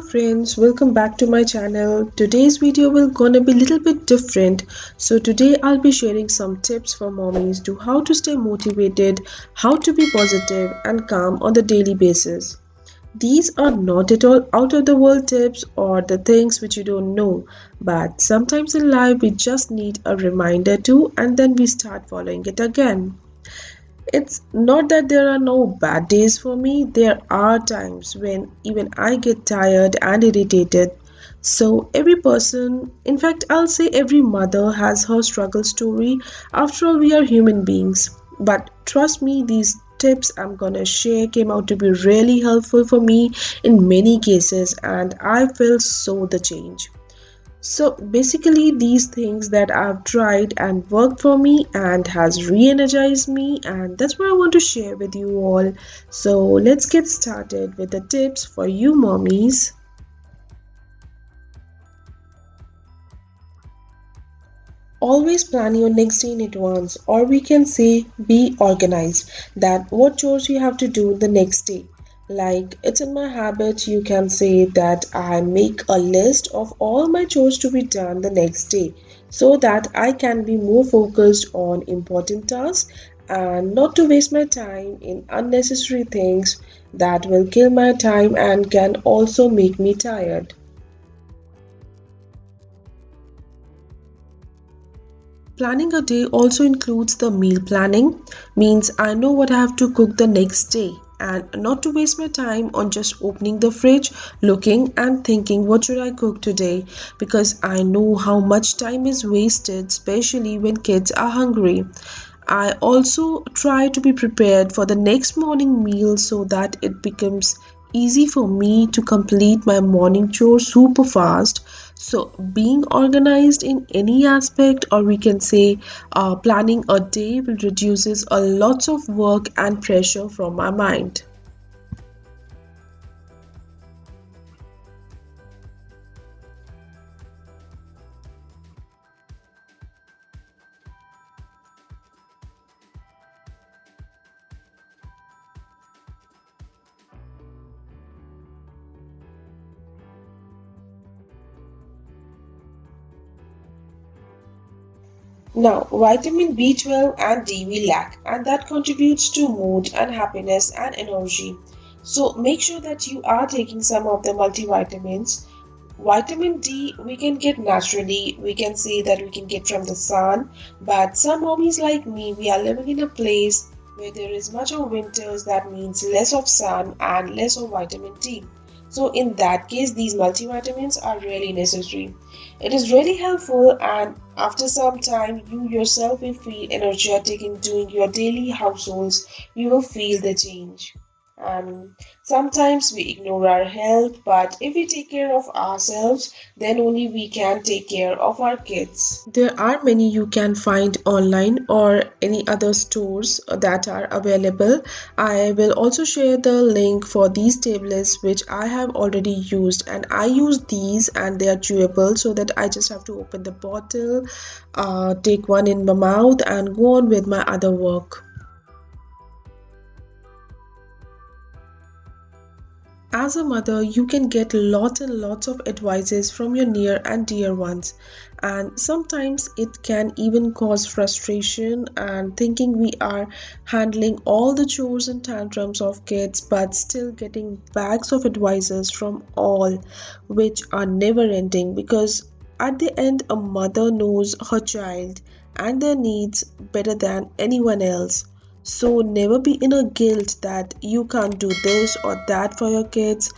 friends, welcome back to my channel. Today's video will gonna be a little bit different. So today I'll be sharing some tips for mommies to how to stay motivated, how to be positive and calm on the daily basis. These are not at all out of the world tips or the things which you don't know, but sometimes in life we just need a reminder to and then we start following it again. It's not that there are no bad days for me, there are times when even I get tired and irritated. So, every person, in fact, I'll say every mother has her struggle story. After all, we are human beings. But trust me, these tips I'm gonna share came out to be really helpful for me in many cases, and I felt so the change. So basically these things that I've tried and worked for me and has re-energized me, and that's what I want to share with you all. So let's get started with the tips for you mommies. Always plan your next day in advance, or we can say be organized that what chores you have to do the next day. Like it's in my habit, you can say that I make a list of all my chores to be done the next day so that I can be more focused on important tasks and not to waste my time in unnecessary things that will kill my time and can also make me tired. Planning a day also includes the meal planning, means I know what I have to cook the next day and not to waste my time on just opening the fridge, looking and thinking what should I cook today because I know how much time is wasted, especially when kids are hungry. I also try to be prepared for the next morning meal so that it becomes easy for me to complete my morning chores super fast. So, being organized in any aspect, or we can say planning a day, will reduces a lot of work and pressure from my mind. Now, vitamin B12 and D we lack, and that contributes to mood and happiness and energy. So, make sure that you are taking some of the multivitamins. Vitamin D we can get naturally, we can say that we can get from the sun, but some homies like me, we are living in a place where there is much of winters, that means less of sun and less of vitamin D. So, in that case, these multivitamins are really necessary. It is really helpful, and after some time, you yourself will feel energetic in doing your daily households. You will feel the change. And sometimes we ignore our health, but if we take care of ourselves, then only we can take care of our kids. There are many you can find online or any other stores that are available. I will also share the link for these tablets which I have already used, and I use these and they are chewable so that I just have to open the bottle, take one in my mouth and go on with my other work. As a mother, you can get lots and lots of advices from your near and dear ones, and sometimes it can even cause frustration and thinking we are handling all the chores and tantrums of kids, but still getting bags of advices from all, which are never ending because at the end, a mother knows her child and their needs better than anyone else. So never be in a guilt that you can't do this or that for your kids.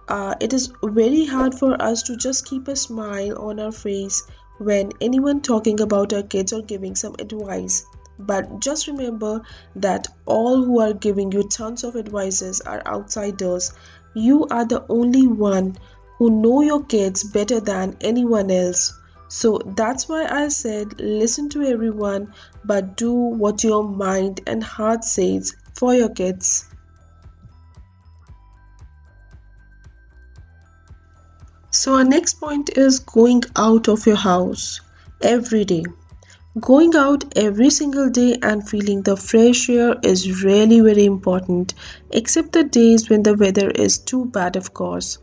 It is very hard for us to just keep a smile on our face when anyone talking about our kids or giving some advice. But just remember that all who are giving you tons of advices are outsiders. You are the only one who know your kids better than anyone else. So that's why I said listen to everyone, but do what your mind and heart says for your kids. So our next point is going out of your house every day. Going out every single day and feeling the fresh air is really very important, except the days when the weather is too bad, of course.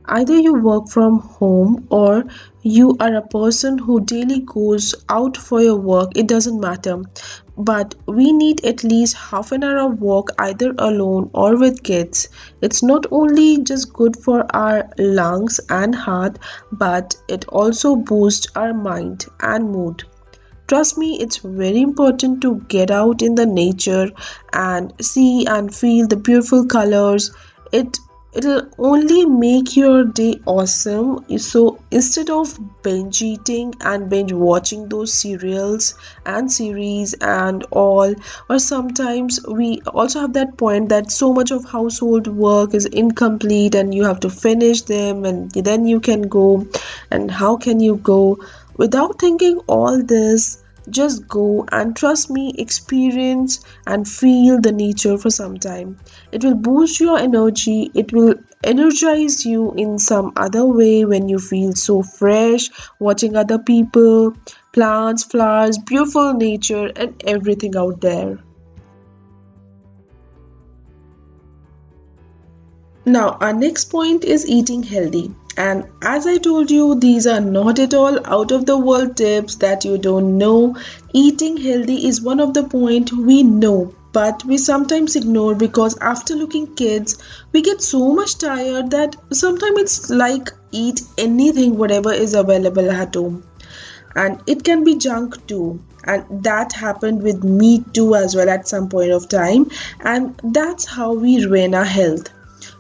Either you work from home or you are a person who daily goes out for your work, it doesn't matter. But we need at least half an hour of walk either alone or with kids. It's not only just good for our lungs and heart, but it also boosts our mind and mood. Trust me, it's very important to get out in the nature and see and feel the beautiful colors. It it'll only make your day awesome. So instead of binge eating and binge watching those serials and series and all, or sometimes we also have that point that so much of household work is incomplete and you have to finish them and then you can go. And how can you go without thinking all this? Just go and trust me, experience and feel the nature for some time. It will boost your energy, it will energize you in some other way when you feel so fresh, watching other people, plants, flowers, beautiful nature, and everything out there. Now, our next point is eating healthy. And as I told you, these are not at all out of the world tips that you don't know. Eating healthy is one of the point we know, but we sometimes ignore because after looking kids, we get so much tired that sometimes it's like eat anything whatever is available at home. And it can be junk too. And that happened with me too as well at some point of time. And that's how we ruin our health.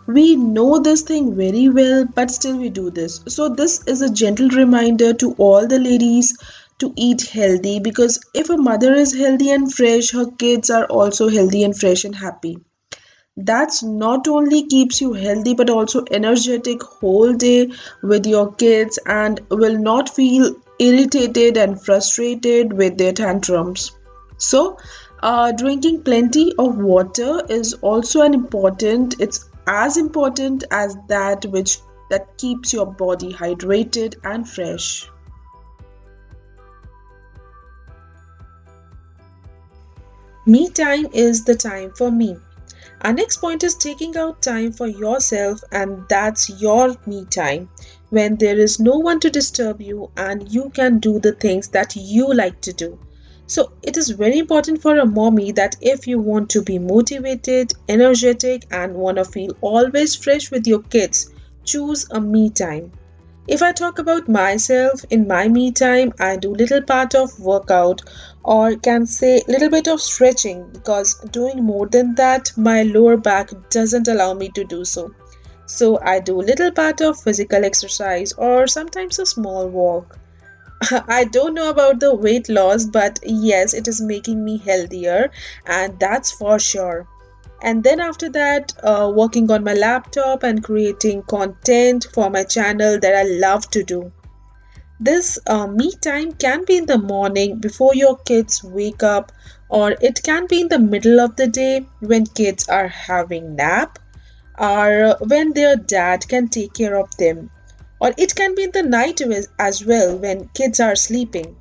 We know this thing very well, but still we do this. So, this is a gentle reminder to all the ladies to eat healthy because if a mother is healthy and fresh, her kids are also healthy and fresh and happy. That's not only keeps you healthy but also energetic whole day with your kids and will not feel irritated and frustrated with their tantrums. So, drinking plenty of water is also an important, it's as important as that which that keeps your body hydrated and fresh. Me time is the time for me. Our next point is taking out time for yourself, and that's your me time when there is no one to disturb you and you can do the things that you like to do. So, it is very important for a mommy that if you want to be motivated, energetic, and want to feel always fresh with your kids, choose a me time. If I talk about myself, in my me time, I do little part of workout or can say little bit of stretching because doing more than that, my lower back doesn't allow me to do so. So I do little part of physical exercise or sometimes a small walk. I don't know about the weight loss, but yes, it is making me healthier, and that's for sure. And then after that, working on my laptop and creating content for my channel that I love to do. This me time can be in the morning before your kids wake up, or it can be in the middle of the day when kids are having nap, or when their dad can take care of them. Or it can be in the night as well when kids are sleeping.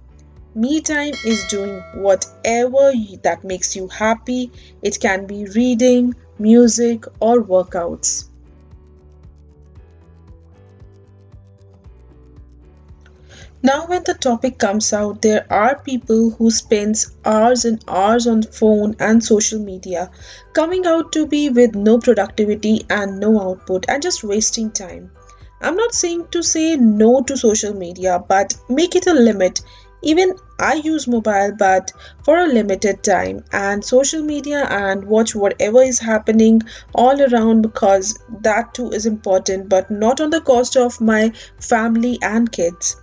Me time is doing whatever that makes you happy. It can be reading, music, or workouts. Now, when the topic comes out, there are people who spends hours and hours on phone and social media, coming out to be with no productivity and no output and just wasting time. I'm not saying to say no to social media, but make it a limit. Even I use mobile, but for a limited time, and social media and watch whatever is happening all around because that too is important, but not on the cost of my family and kids.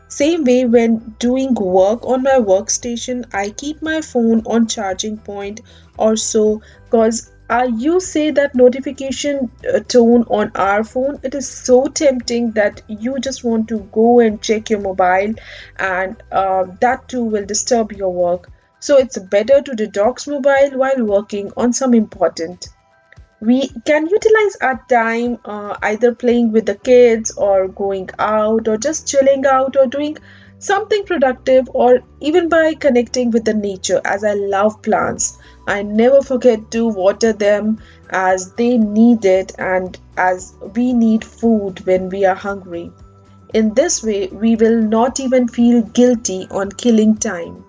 Same way when doing work on my workstation, I keep my phone on charging point or so because you say that notification tone on our phone, it is so tempting that you just want to go and check your mobile and that too will disturb your work. So it's better to detox mobile while working on some important. We can utilize our time either playing with the kids or going out or just chilling out or doing something productive, or even by connecting with the nature, as I love plants. I never forget to water them as they need it and as we need food when we are hungry. In this way, we will not even feel guilty on killing time.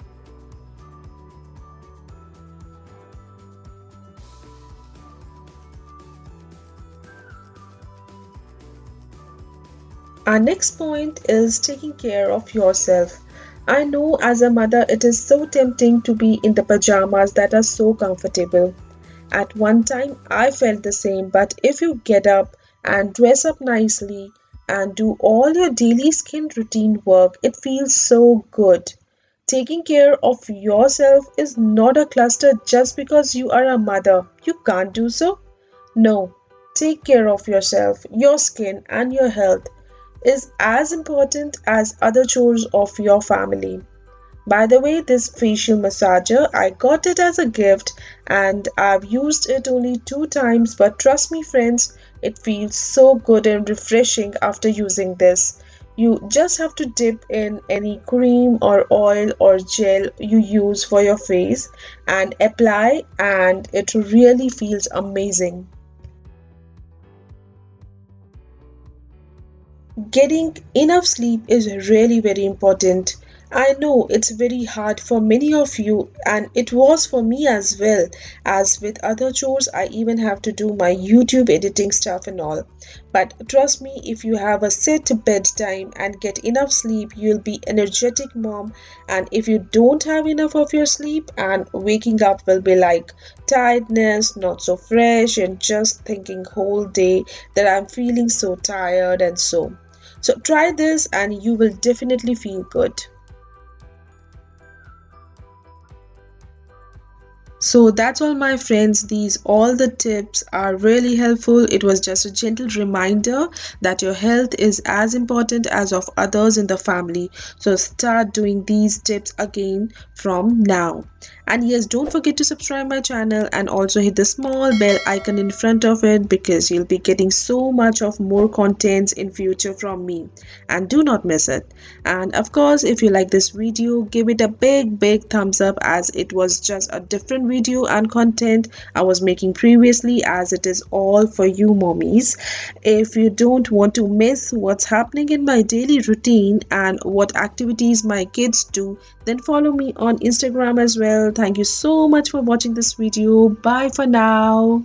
Our next point is taking care of yourself. I know as a mother it is so tempting to be in the pajamas that are so comfortable. At one time, I felt the same, but if you get up and dress up nicely and do all your daily skin routine work, it feels so good. Taking care of yourself is not a cluster just because you are a mother. You can't do so. No, take care of yourself, your skin, and your health is as important as other chores of your family. By the way, this facial massager, I got it as a gift and I've used it only 2 times, but trust me, friends, it feels so good and refreshing after using this. You just have to dip in any cream or oil or gel you use for your face and apply, and it really feels amazing. Getting enough sleep is really very important. I know it's very hard for many of you, and it was for me as well. As with other chores, I even have to do my YouTube editing stuff and all. But trust me, if you have a set bedtime and get enough sleep, you'll be energetic mom. And if you don't have enough of your sleep, and waking up will be like tiredness, not so fresh, and just thinking whole day that I'm feeling so tired and so. So try this and you will definitely feel good. So that's all, my friends. These all the tips are really helpful. It was just a gentle reminder that your health is as important as of others in the family. So start doing these tips again from now. And yes, don't forget to subscribe my channel and also hit the small bell icon in front of it, because you'll be getting so much of more contents in future from me. And do not miss it. And of course, if you like this video, give it a big thumbs up, as it was just a different video and content I was making previously, as it is all for you mommies. If you don't want to miss what's happening in my daily routine and what activities my kids do, then follow me on Instagram as well. Thank you so much for watching this video. Bye for now.